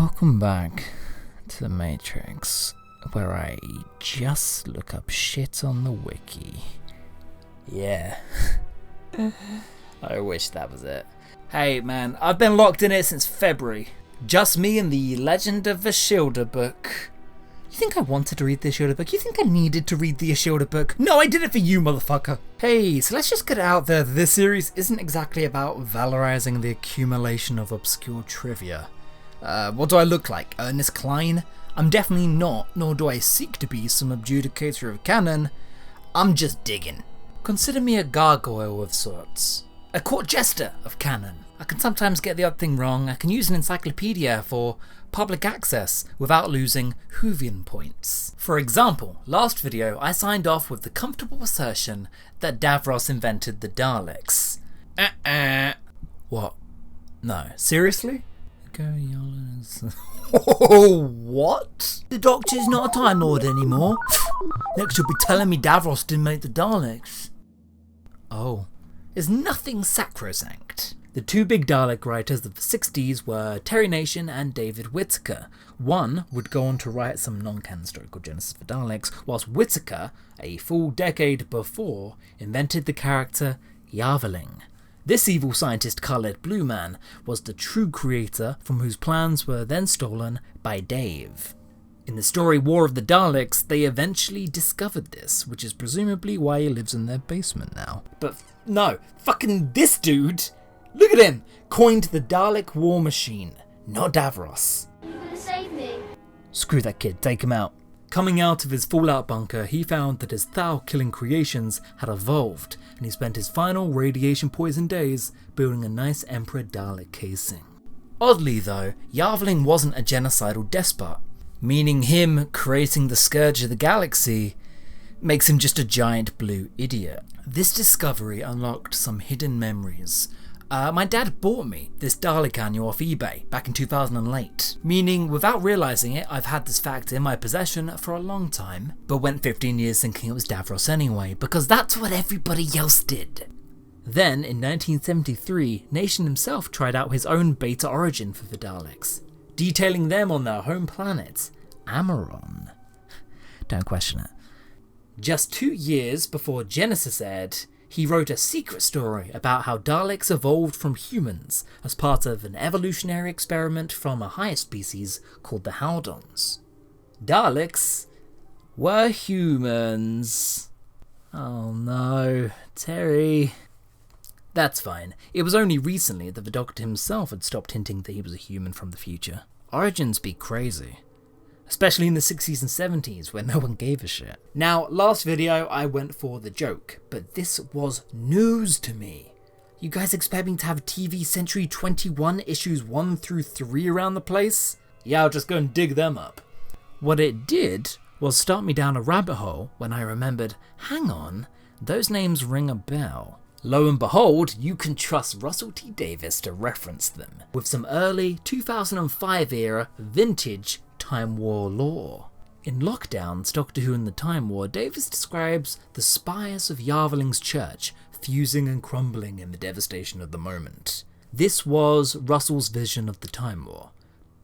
Welcome back to the Matrix, where I just look up shit on the wiki. Yeah. I wish that was it. Hey man, I've been locked in it since February. Just me and the Legend of the Ishilda book. You think I wanted to read the Ishilda book? You think I needed to read the Ishilda book? No, I did it for you, motherfucker. Hey, so let's just get it out there that this series isn't exactly about valorizing the accumulation of obscure trivia. What do I look like? Ernest Cline? I'm definitely not, nor do I seek to be some adjudicator of canon. I'm just digging. Consider me a gargoyle of sorts. A court jester of canon. I can sometimes get the odd thing wrong. I can use an encyclopedia for public access without losing Whovian points. For example, last video I signed off with the comfortable assertion that Davros invented the Daleks. What? No, seriously? Oh, what? The Doctor's not a Time Lord anymore. Next you'll be telling me Davros didn't make the Daleks. Oh. There's nothing sacrosanct. The two big Dalek writers of the 60s were Terry Nation and David Whittaker. One would go on to write some non-canon historical genesis for Daleks, whilst Whittaker, a full decade before, invented the character Yarveling. This evil scientist-coloured blue man was the true creator from whose plans were then stolen by Dave. In the story War of the Daleks, they eventually discovered this, which is presumably why he lives in their basement now. But no, fucking this dude, look at him, coined the Dalek war machine, not Davros. Are you gonna save me? Screw that kid, take him out. Coming out of his fallout bunker, he found that his Thal-killing creations had evolved, and he spent his final radiation-poisoned days building a nice Emperor Dalek casing. Oddly though, Yarveling wasn't a genocidal despot, meaning him creating the Scourge of the Galaxy makes him just a giant blue idiot. This discovery unlocked some hidden memories. My dad bought me this Dalek annual off eBay back in 2008, meaning without realising it, I've had this fact in my possession for a long time, but went 15 years thinking it was Davros anyway, because that's what everybody else did. Then, in 1973, Nation himself tried out his own beta origin for the Daleks, detailing them on their home planet, Amaron. Don't question it. Just 2 years before Genesis aired, he wrote a secret story about how Daleks evolved from humans as part of an evolutionary experiment from a higher species called the Haldons. Daleks were humans. Oh no, Terry. That's fine. It was only recently that the Doctor himself had stopped hinting that he was a human from the future. Origins be crazy. Especially in the 60s and 70s, where no one gave a shit. Now, last video I went for the joke, but this was news to me. You guys expect me to have TV Century 21 issues 1 through 3 around the place? Yeah, I'll just go and dig them up. What it did was start me down a rabbit hole when I remembered, hang on, those names ring a bell. Lo and behold, you can trust Russell T Davies to reference them, with some early 2005 era vintage Time War lore. In Lockdown's Doctor Who and the Time War, Davies describes the spires of Yarveling's church fusing and crumbling in the devastation of the moment. This was Russell's vision of the Time War,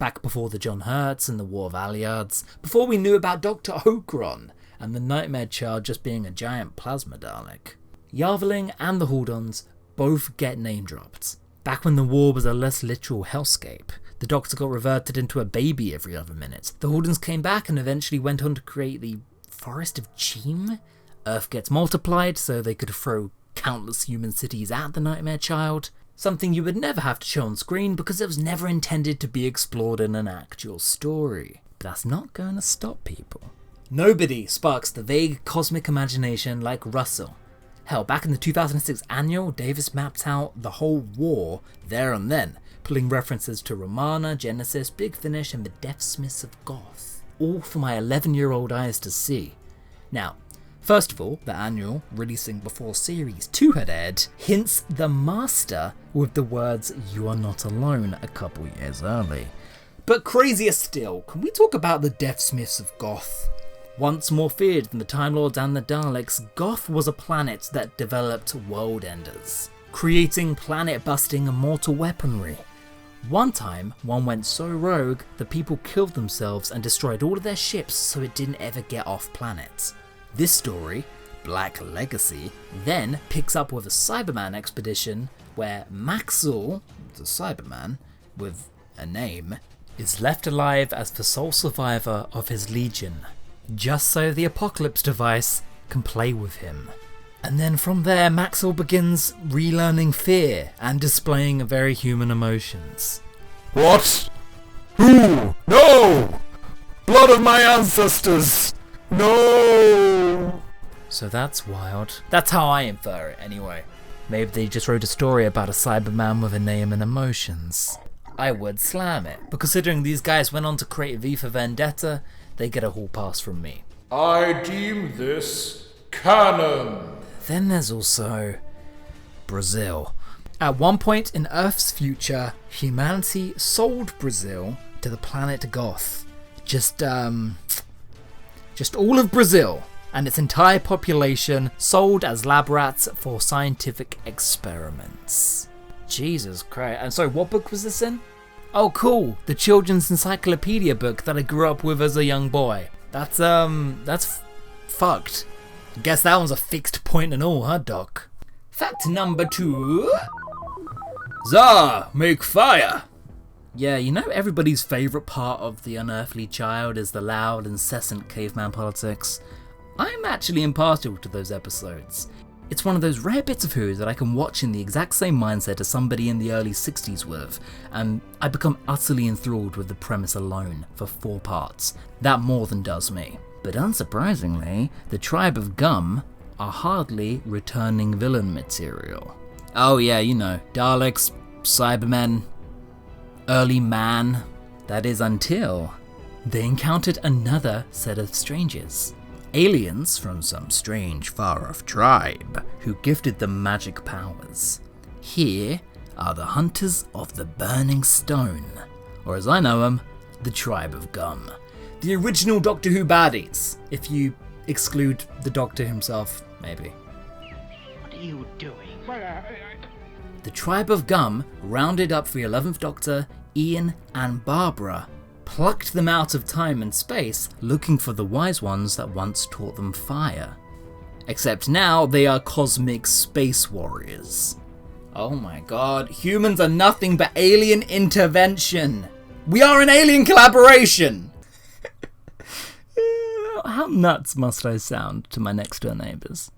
back before the John Hurts and the War of Alliards, before we knew about Dr. Okron and the Nightmare Child just being a giant plasma Dalek. Yarveling and the Haldons both get name dropped. Back when the war was a less literal hellscape, the Doctor got reverted into a baby every other minute. The Haldons came back and eventually went on to create the Forest of Cheam. Earth gets multiplied so they could throw countless human cities at the Nightmare Child. Something you would never have to show on screen because it was never intended to be explored in an actual story. But that's not going to stop people. Nobody sparks the vague cosmic imagination like Russell. Hell, back in the 2006 annual, Davies mapped out the whole war there and then, pulling references to Romana, Genesis, Big Finish and the Deathsmiths of Goth, all for my 11-year-old eyes to see. Now, first of all, the annual, releasing before Series 2 had aired, hints the Master with the words "You are not alone" a couple years early. But crazier still, can we talk about the Deathsmiths of Goth? Once more feared than the Time Lords and the Daleks, Goth was a planet that developed world enders, creating planet-busting immortal weaponry. One time, one went so rogue that people killed themselves and destroyed all of their ships so it didn't ever get off planet. This story, Black Legacy, then picks up with a Cyberman expedition where Maxwell, the Cyberman with a name, is left alive as the sole survivor of his legion, just so the Apocalypse device can play with him. And then from there, Maxwell begins relearning fear and displaying very human emotions. What? Who? No! Blood of my ancestors! No! So that's wild. That's how I infer it anyway. Maybe they just wrote a story about a Cyberman with a name and emotions. I would slam it, but considering these guys went on to create V for Vendetta, they get a hall pass from me. I deem this canon. Then there's also Brazil. At one point in Earth's future, humanity sold Brazil to the planet Goth. Just all of Brazil and its entire population sold as lab rats for scientific experiments. Jesus Christ. And sorry, what book was this in? Oh cool, the children's encyclopedia book that I grew up with as a young boy. That's fucked. Guess that one's a fixed point and all, huh, Doc? Fact number 2. Tsar, make fire! Yeah, you know everybody's favourite part of The Unearthly Child is the loud, incessant caveman politics? I'm actually impartial to those episodes. It's one of those rare bits of Who that I can watch in the exact same mindset as somebody in the early 60s with, and I become utterly enthralled with the premise alone for 4 parts. That more than does me. But unsurprisingly, the Tribe of Gum are hardly returning villain material. Oh yeah, you know, Daleks, Cybermen, early man. That is until they encountered another set of strangers. Aliens from some strange far-off tribe who gifted them magic powers. Here are the Hunters of the Burning Stone, or as I know them, the Tribe of Gum. The original Doctor Who baddies, if you exclude the Doctor himself, maybe. What are you doing? The Tribe of Gum rounded up the 11th Doctor, Ian and Barbara, plucked them out of time and space, looking for the wise ones that once taught them fire. Except now they are cosmic space warriors. Oh my god, humans are nothing but alien intervention! We are an alien collaboration! How nuts must I sound to my next door neighbours?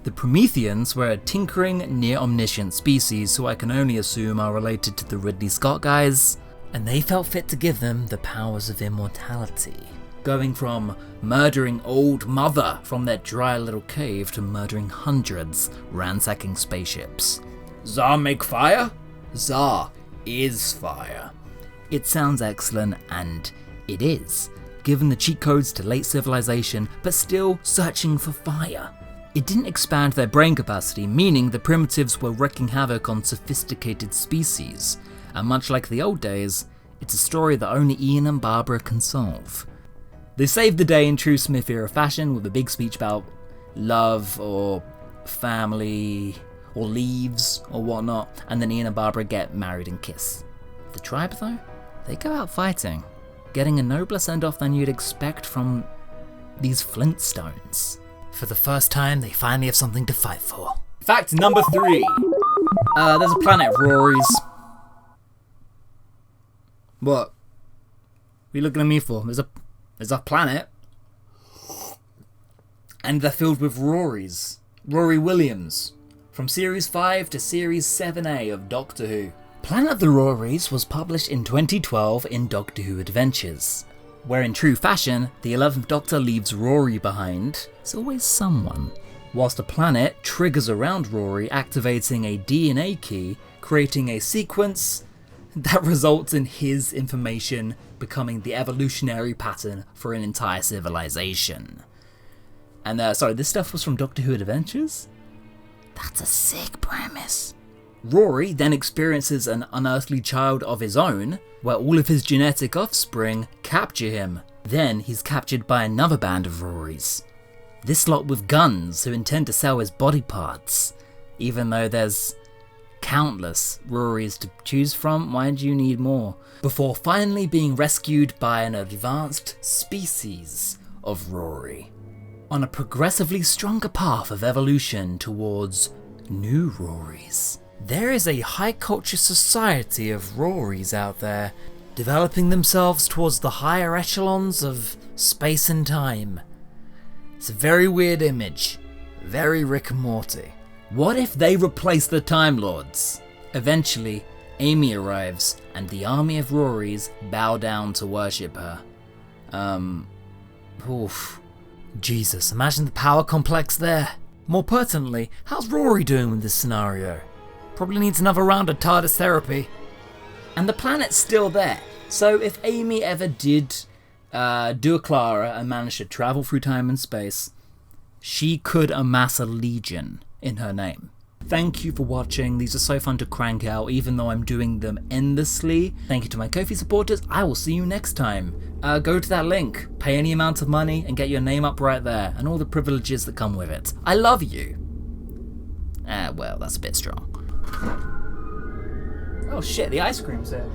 The Prometheans were a tinkering, near-omniscient species who I can only assume are related to the Ridley Scott guys, and they felt fit to give them the powers of immortality. Going from murdering old mother from their dry little cave to murdering hundreds, ransacking spaceships. Tsar make fire? Tsar is fire. It sounds excellent, and it is, given the cheat codes to late civilization, but still searching for fire. It didn't expand their brain capacity, meaning the primitives were wreaking havoc on sophisticated species, and much like the old days, it's a story that only Ian and Barbara can solve. They save the day in true Smith-era fashion with a big speech about love or family or leaves or whatnot, and then Ian and Barbara get married and kiss. The tribe though, they go out fighting, getting a nobler send-off than you'd expect from these Flintstones. For the first time, they finally have something to fight for. Fact number 3. There's a planet, Rory's. What? What are you looking at me for? There's a planet. And they're filled with Rorys. Rory Williams. From Series 5 to Series 7A of Doctor Who. Planet of the Rorys was published in 2012 in Doctor Who Adventures, where in true fashion, the 11th Doctor leaves Rory behind. It's always someone. Whilst a planet triggers around Rory, activating a DNA key, creating a sequence that results in his information becoming the evolutionary pattern for an entire civilization. And sorry, this stuff was from Doctor Who Adventures? That's a sick premise. Rory then experiences an unearthly child of his own, where all of his genetic offspring capture him. Then he's captured by another band of Rorys. This lot with guns who intend to sell his body parts, even though there's countless Rorys to choose from. Why do you need more? Before finally being rescued by an advanced species of Rory, on a progressively stronger path of evolution towards new Rorys. There is a high culture society of Rorys out there, developing themselves towards the higher echelons of space and time. It's a very weird image, very Rick and Morty. What if they replace the Time Lords? Eventually, Amy arrives, and the army of Rorys bow down to worship her. Jesus, imagine the power complex there. More pertinently, how's Rory doing with this scenario? Probably needs another round of TARDIS therapy. And the planet's still there, so if Amy ever did do a Clara and manage to travel through time and space, she could amass a legion in her name. Thank you for watching. These are so fun to crank out, even though I'm doing them endlessly. Thank you to my Ko-fi supporters. I will see you next time. Go to that link, pay any amount of money, and get your name up right there, and all the privileges that come with it. I love you. Well, that's a bit strong. Oh shit, the ice cream's here.